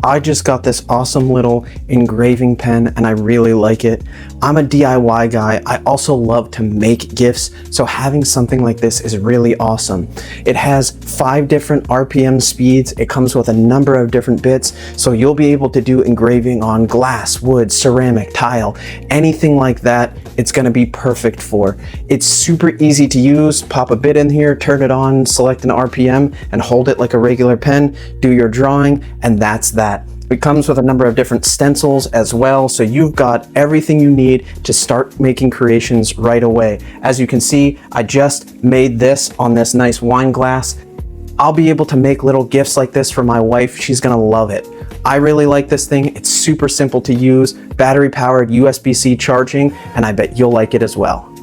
I just got this awesome little engraving pen and I really like it. I'm a DIY guy. I also love to make gifts, so having something like this is really awesome. It has 5 different RPM speeds. It comes with a number of different bits, so you'll be able to do engraving on glass, wood, ceramic, tile, anything like that. It's going to be perfect for. It's super easy to use. Pop a bit in here, turn it on, select an RPM, and hold it like a regular pen. Do your drawing, and that's that. It comes with a number of different stencils as well, so you've got everything you need to start making creations right away. As you can see, I just made this on this nice wine glass. I'll be able to make little gifts like this for my wife. She's gonna love it. I really like this thing. It's super simple to use, battery powered, USB-C charging, and I bet you'll like it as well.